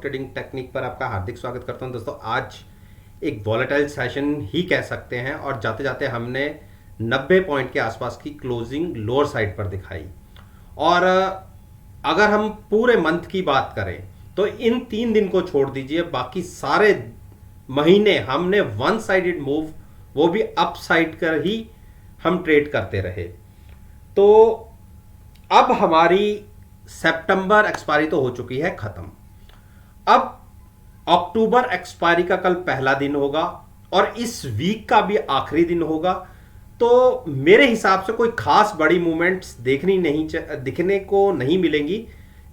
Trading technique पर आपका हार्दिक स्वागत करता हूं दोस्तों। आज एक वॉलेटाइल सेशन ही कह सकते हैं और जाते जाते हमने 90 पॉइंट के आसपास की क्लोजिंग लोअर साइड पर दिखाई। और अगर हम पूरे मंथ की बात करें तो इन 3 दिन को छोड़ दीजिए, बाकी सारे महीने हमने वन साइडेड मूव, वो भी अप साइड कर ही हम ट्रेड करते रहे। तो अब हमारी सितंबर एक्सपायरी तो हो चुकी है खत्म। अब अक्टूबर एक्सपायरी का कल पहला दिन होगा और इस वीक का भी आखिरी दिन होगा। तो मेरे हिसाब से कोई खास बड़ी मूवमेंट्स दिखने को नहीं मिलेंगी,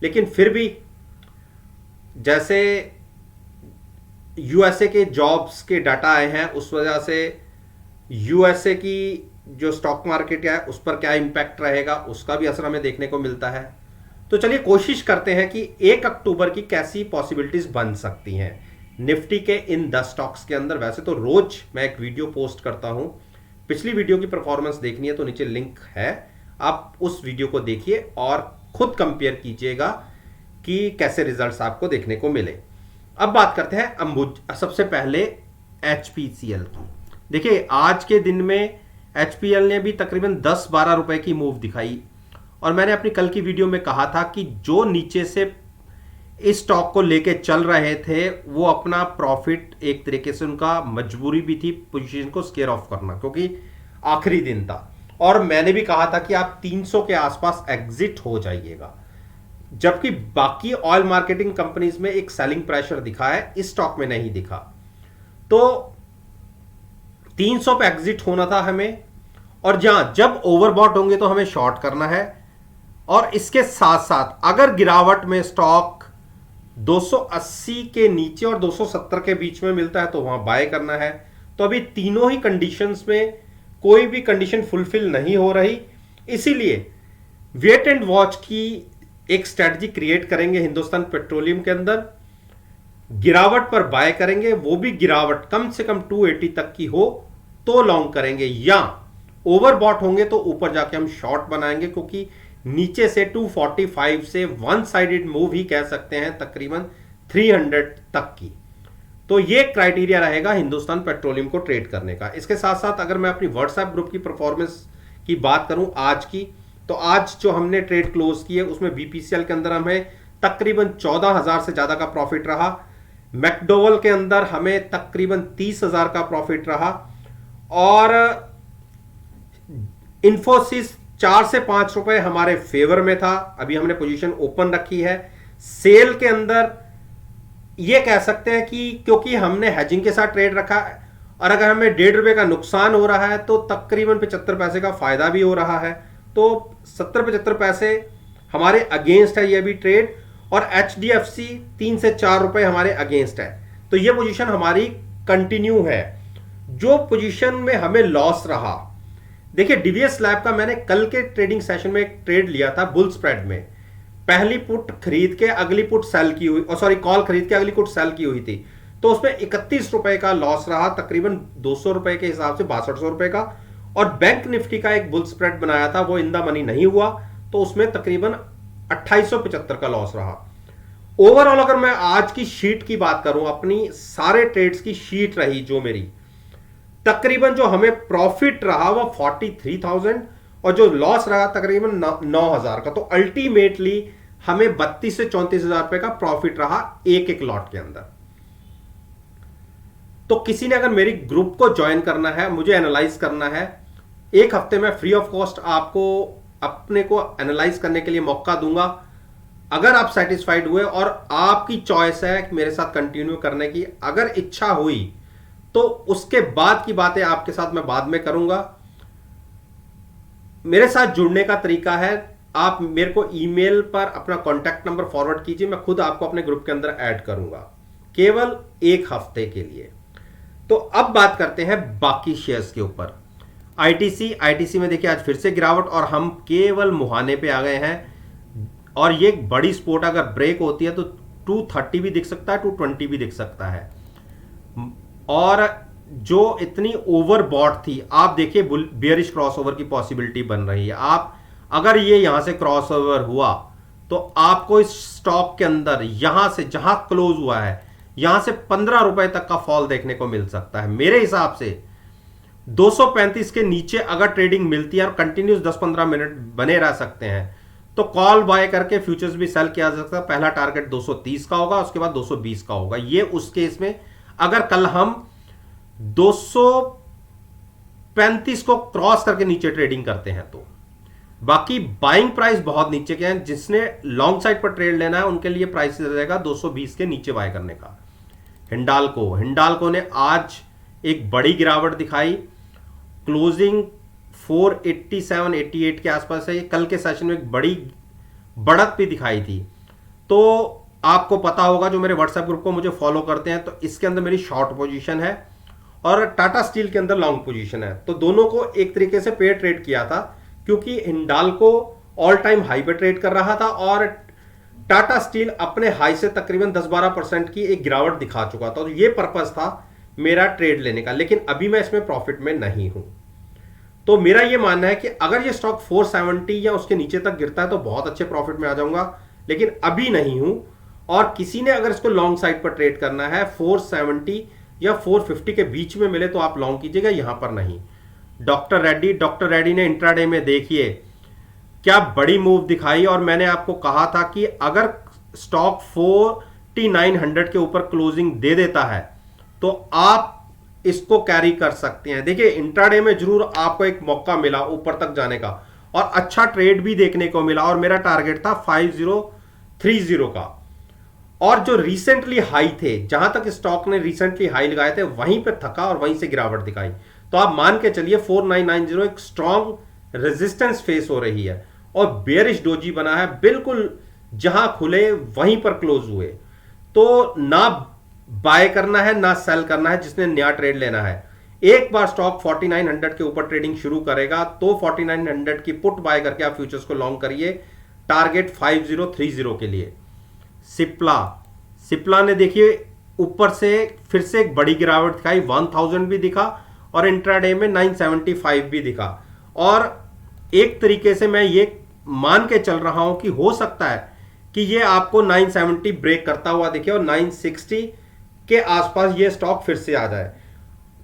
लेकिन फिर भी जैसे यूएसए के जॉब्स के डाटा आए हैं उस वजह से यूएसए की जो स्टॉक मार्केट है उस पर क्या इंपैक्ट रहेगा उसका भी असर हमें देखने को मिलता है। तो चलिए कोशिश करते हैं कि 1 अक्टूबर की कैसी पॉसिबिलिटीज बन सकती हैं निफ्टी के इन 10 स्टॉक्स के अंदर। वैसे तो रोज मैं एक वीडियो पोस्ट करता हूं, पिछली वीडियो की परफॉर्मेंस देखनी है तो नीचे लिंक है, आप उस वीडियो को देखिए और खुद कंपेयर कीजिएगा कि कैसे रिजल्ट्स आपको देखने को मिले। अब बात करते हैं सबसे पहले एचपीसीएल की। देखिए आज के दिन में एचपीएल ने भी तकरीबन 10-12 रुपए की मूव दिखाई और मैंने अपनी कल की वीडियो में कहा था कि जो नीचे से इस स्टॉक को लेके चल रहे थे वो अपना प्रॉफिट, एक तरीके से उनका मजबूरी भी थी पोजीशन को स्केयर ऑफ करना, क्योंकि आखिरी दिन था। और मैंने भी कहा था कि आप 300 के आसपास एग्जिट हो जाइएगा, जबकि बाकी ऑयल मार्केटिंग कंपनीज में एक सेलिंग प्रेशर दिखा है, इस स्टॉक में नहीं दिखा। तो 300 पे एग्जिट होना था हमें, और जब ओवरबॉट होंगे तो हमें शॉर्ट करना है। और इसके साथ साथ अगर गिरावट में स्टॉक 280 के नीचे और 270 के बीच में मिलता है तो वहां बाय करना है। तो अभी तीनों ही कंडीशंस में कोई भी कंडीशन फुलफिल नहीं हो रही, इसीलिए वेट एंड वॉच की एक स्ट्रेटजी क्रिएट करेंगे हिंदुस्तान पेट्रोलियम के अंदर। गिरावट पर बाय करेंगे, वो भी गिरावट कम से कम 280 तक की हो तो लॉन्ग करेंगे, या ओवरबॉट होंगे तो ऊपर जाके हम शॉर्ट बनाएंगे, क्योंकि नीचे से 245 से वन साइडेड मूव ही कह सकते हैं तकरीबन 300 तक की। तो ये क्राइटेरिया रहेगा हिंदुस्तान पेट्रोलियम को ट्रेड करने का। इसके साथ साथ अगर मैं अपनी व्हाट्सएप ग्रुप की परफॉर्मेंस की बात करूं आज की, तो आज जो हमने ट्रेड क्लोज की है उसमें बीपीसीएल के अंदर हमें तकरीबन 14,000 से ज्यादा का प्रॉफिट रहा। मैकडोवल के अंदर हमें तकरीबन 30,000 का प्रॉफिट रहा, और इन्फोसिस 4 से 5 रुपए हमारे फेवर में था। अभी हमने पोजीशन ओपन रखी है। सेल के अंदर ये कह सकते हैं कि क्योंकि हमने हेजिंग के साथ ट्रेड रखा है, और अगर हमें 1.5 रुपए का नुकसान हो रहा है तो तकरीबन 75 पैसे का फायदा भी हो रहा है। तो 70-75 पैसे हमारे अगेंस्ट है ये भी ट्रेड, और एचडीएफसी 3 से 4 रुपए हमारे अगेंस्ट है। तो ये पोजीशन हमारी कंटिन्यू है। जो पोजीशन में हमें लॉस रहा, देखिए डीवीएस लैब का मैंने कल के ट्रेडिंग सेशन में एक ट्रेड लिया था बुल स्प्रेड में। पहली पुट खरीद के अगली पुट सेल की हुई, कॉल खरीद के अगली पुट सेल की हुई थी। तो उसमें 31 रुपए का लॉस रहा, तकरीबन 200 रुपए के हिसाब से 6200 रुपए का। और बैंक निफ्टी का एक बुल स्प्रेड बनाया था, वो इन द मनी नहीं हुआ, तो उसमें तकरीबन 2875 का लॉस रहा। ओवरऑल अगर मैं आज की शीट की बात करूं, अपनी सारे ट्रेड्स की शीट रही जो मेरी, तकरीबन जो हमें प्रॉफिट रहा वो 43,000 और जो लॉस रहा तकरीबन 9,000 का। तो अल्टीमेटली हमें 32 से 34,000 रुपए का प्रॉफिट रहा एक एक लॉट के अंदर। तो किसी ने अगर मेरी ग्रुप को ज्वाइन करना है, मुझे एनालाइज करना है, एक हफ्ते में फ्री ऑफ कॉस्ट आपको अपने को एनालाइज करने के लिए मौका दूंगा। अगर आप सेटिस्फाइड हुए और आपकी चॉइस है कि मेरे साथ कंटिन्यू करने की, अगर इच्छा हुई तो उसके बाद की बातें आपके साथ मैं बाद में करूंगा। मेरे साथ जुड़ने का तरीका है, आप मेरे को ईमेल पर अपना कॉन्टैक्ट नंबर फॉरवर्ड कीजिए, मैं खुद आपको अपने ग्रुप के अंदर ऐड करूंगा, केवल एक हफ्ते के लिए। तो अब बात करते हैं बाकी शेयर्स के ऊपर। आईटीसी में देखिए आज फिर से गिरावट, और हम केवल मुहाने पे आ गए हैं। और ये एक बड़ी सपोर्ट अगर ब्रेक होती है तो 230 भी दिख सकता है, 220 भी दिख सकता है। और जो इतनी ओवरबॉट थी, आप देखिए बेयरिश क्रॉसओवर की पॉसिबिलिटी बन रही है। आप अगर ये यहां से क्रॉसओवर हुआ तो आपको इस स्टॉक के अंदर यहां से जहां क्लोज हुआ है यहां से 15 रुपए तक का फॉल देखने को मिल सकता है। मेरे हिसाब से 235 के नीचे अगर ट्रेडिंग मिलती है और कंटिन्यूस 10-15 मिनट बने रह सकते हैं तो कॉल बाय करके फ्यूचर्स भी सेल किया जा सकता है। पहला टारगेट 230 का होगा, उसके बाद 220 का होगा। ये उस केस में अगर कल हम 235 को क्रॉस करके नीचे ट्रेडिंग करते हैं तो। बाकी बाइंग प्राइस बहुत नीचे के हैं, जिसने लॉन्ग साइड पर ट्रेड लेना है उनके लिए प्राइस रहेगा 220 के नीचे बाय करने का। हिंडाल्को ने आज एक बड़ी गिरावट दिखाई, क्लोजिंग 487-88 के आसपास है। कल के सेशन में एक बड़ी बढ़त भी दिखाई थी। तो आपको पता होगा जो मेरे व्हाट्सएप ग्रुप को मुझे फॉलो करते हैं, तो इसके अंदर मेरी शॉर्ट पोजीशन है और टाटा स्टील के अंदर लॉन्ग पोजीशन है। तो दोनों को एक तरीके से पेयर ट्रेड किया था, क्योंकि हिंडाल्को ऑल टाइम हाई पे ट्रेड कर रहा था और टाटा स्टील अपने हाई से तकरीबन 10-12% की एक गिरावट दिखा चुका था। तो ये पर्पस था मेरा ट्रेड लेने का, लेकिन अभी मैं इसमें प्रॉफिट में नहीं हूं। तो मेरा ये मानना है कि अगर ये स्टॉक 470 या उसके नीचे तक गिरता है तो बहुत अच्छे प्रॉफिट में आ जाऊंगा, लेकिन अभी नहीं हूं। और किसी ने अगर इसको लॉन्ग साइड पर ट्रेड करना है 470 या 450 के बीच में मिले तो आप लॉन्ग कीजिएगा, यहां पर नहीं। डॉक्टर रेड्डी ने इंट्राडे में देखिए क्या बड़ी मूव दिखाई, और मैंने आपको कहा था कि अगर स्टॉक 4900 के ऊपर क्लोजिंग दे देता है तो आप इसको कैरी कर सकते हैं। देखिए इंट्राडे में जरूर आपको एक मौका मिला ऊपर तक जाने का और अच्छा ट्रेड भी देखने को मिला, और मेरा टारगेट था 5030 का। और जो रिसेंटली हाई थे, जहां तक स्टॉक ने रिसेंटली हाई लगाए थे, वहीं पे थका और वहीं से गिरावट दिखाई। तो आप मान के चलिए 4990 एक स्ट्रॉन्ग रेजिस्टेंस फेस हो रही है और बेयरिश डोजी बना है, बिल्कुल जहां खुले वहीं पर क्लोज हुए। तो ना बाय करना है ना सेल करना है जिसने नया ट्रेड लेना है। एक बार स्टॉक 4900 के ऊपर ट्रेडिंग शुरू करेगा तो 4900 की पुट बाय करके आप फ्यूचर्स को लॉन्ग करिए, टारगेट 5030 के लिए। सिप्ला ने देखिए ऊपर से फिर से एक बड़ी गिरावट दिखाई, 1000 भी दिखा और इंट्राडे में 975 भी दिखा। और एक तरीके से मैं ये मान के चल रहा हूं कि हो सकता है कि ये आपको 970 ब्रेक करता हुआ दिखे और 960 के आसपास ये स्टॉक फिर से आ जाए,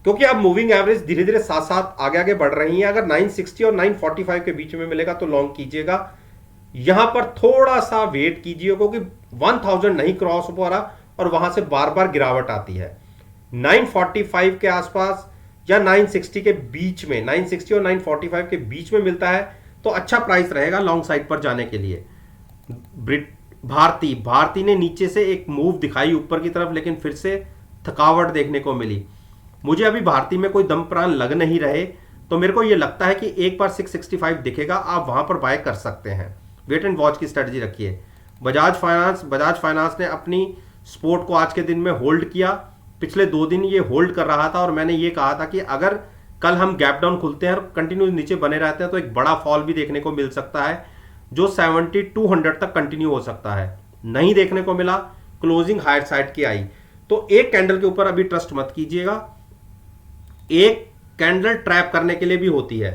क्योंकि अब मूविंग एवरेज धीरे धीरे साथ साथ आगे आगे बढ़ रही है। अगर 960 और 945 के बीच में मिलेगा तो लॉन्ग कीजिएगा, यहां पर थोड़ा सा वेट कीजिए, क्योंकि 1000 नहीं क्रॉस हो रहा और वहां से बार बार गिरावट आती है। 945 के आसपास या 960 के बीच में, 960 और 945 के बीच में मिलता है तो अच्छा प्राइस रहेगा लॉन्ग साइड पर जाने के लिए। भारती ने नीचे से एक मूव दिखाई ऊपर की तरफ, लेकिन फिर से थकावट देखने को मिली। मुझे अभी भारती में कोई दम प्राण लग नहीं रहे, तो मेरे को यह लगता है कि एक बार 665 दिखेगा, आप वहां पर बाय कर सकते हैं। वेट एंड वॉच की स्ट्रेटजी रखिए। बजाज फाइनेंस ने अपनी सपोर्ट को आज के दिन में होल्ड किया। पिछले 2 दिन ये होल्ड कर रहा था और मैंने ये कहा था कि अगर कल हम गैप डाउन खुलते हैं और कंटिन्यू नीचे बने रहते हैं तो एक बड़ा फॉल भी देखने को मिल सकता है, जो 7200 तक कंटिन्यू हो सकता है। नहीं देखने को मिला, क्लोजिंग हायर साइड की आई। तो एक कैंडल के ऊपर अभी ट्रस्ट मत कीजिएगा, एक कैंडल ट्रैप करने के लिए भी होती है।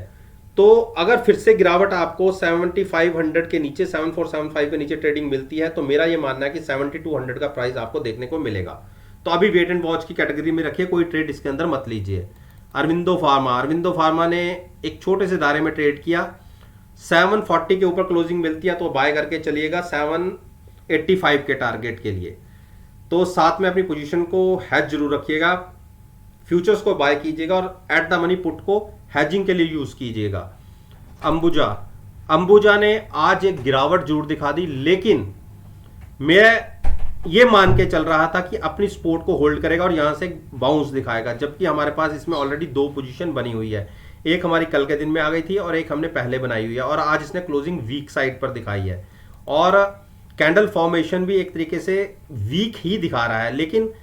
तो अगर फिर से गिरावट आपको 7500 के नीचे, 7475 के नीचे ट्रेडिंग मिलती है तो मेरा यह मानना है कि 7200 का प्राइस आपको देखने को मिलेगा। तो अभी वेट एंड वॉच की कैटेगरी में रखिए, कोई ट्रेड इसके अंदर मत लीजिए। अरविंदो फार्मा ने एक छोटे से दायरे में ट्रेड किया, 740 के ऊपर क्लोजिंग मिलती है तो बाय करके चलिएगा 785 के टारगेट के लिए। तो साथ में अपनी पोजीशन को हैज जरूर रखिएगा, फ्यूचर्स को बाय कीजिएगा और एट द मनी पुट को हैजिंग के लिए यूज कीजिएगा। अंबुजा ने आज एक गिरावट जरूर दिखा दी, लेकिन मैं ये मान के चल रहा था कि अपनी सपोर्ट को होल्ड करेगा और यहां से बाउंस दिखाएगा, जबकि हमारे पास इसमें ऑलरेडी 2 पोजीशन बनी हुई है। एक हमारी कल के दिन में आ गई थी और एक हमने पहले बनाई हुई है, और आज इसने क्लोजिंग वीक साइड पर दिखाई है और कैंडल फॉर्मेशन भी एक तरीके से वीक ही दिखा रहा है। लेकिन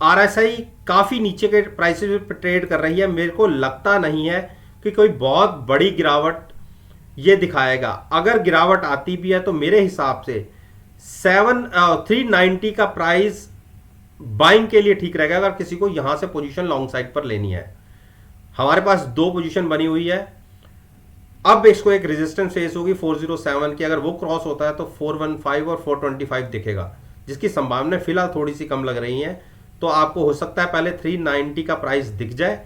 आरएसआई काफी नीचे के प्राइसेस पर ट्रेड कर रही है, मेरे को लगता नहीं है कि कोई बहुत बड़ी गिरावट ये दिखाएगा। अगर गिरावट आती भी है तो मेरे हिसाब से 390 का प्राइस बाइंग के लिए ठीक रहेगा, अगर किसी को यहां से पोजीशन लॉन्ग साइड पर लेनी है। हमारे पास 2 पोजीशन बनी हुई है, अब इसको एक रेजिस्टेंस फेस होगी 407 की, अगर वो क्रॉस होता है तो 415 और 425 दिखेगा, जिसकी संभावना फिलहाल थोड़ी सी कम लग रही है। तो आपको हो सकता है पहले 390 का प्राइस दिख जाए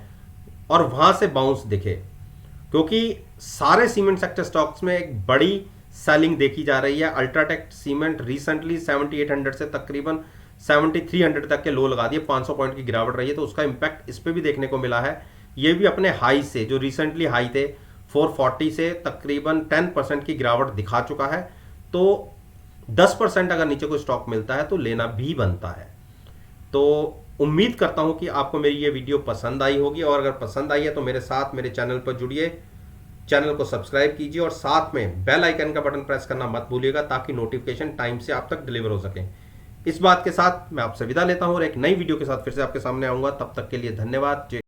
और वहां से बाउंस दिखे, क्योंकि सारे सीमेंट सेक्टर स्टॉक्स में एक बड़ी सेलिंग देखी जा रही है। अल्ट्राटेक सीमेंट रिसेंटली 7800 से तकरीबन 7300 तक के लो लगा दिए, 500 पॉइंट की गिरावट रही है, तो उसका इंपैक्ट इस पे भी देखने को मिला है। ये भी अपने हाई से, जो रिसेंटली हाई थे 440 से, तकरीबन 10% की गिरावट दिखा चुका है। तो 10% अगर नीचे कोई स्टॉक मिलता है तो लेना भी बनता है। तो उम्मीद करता हूं कि आपको मेरी ये वीडियो पसंद आई होगी, और अगर पसंद आई है तो मेरे साथ मेरे चैनल पर जुड़िए, चैनल को सब्सक्राइब कीजिए और साथ में बेल आइकन का बटन प्रेस करना मत भूलिएगा, ताकि नोटिफिकेशन टाइम से आप तक डिलीवर हो सके। इस बात के साथ मैं आपसे विदा लेता हूं और एक नई वीडियो के साथ फिर से आपके सामने आऊंगा। तब तक के लिए धन्यवाद।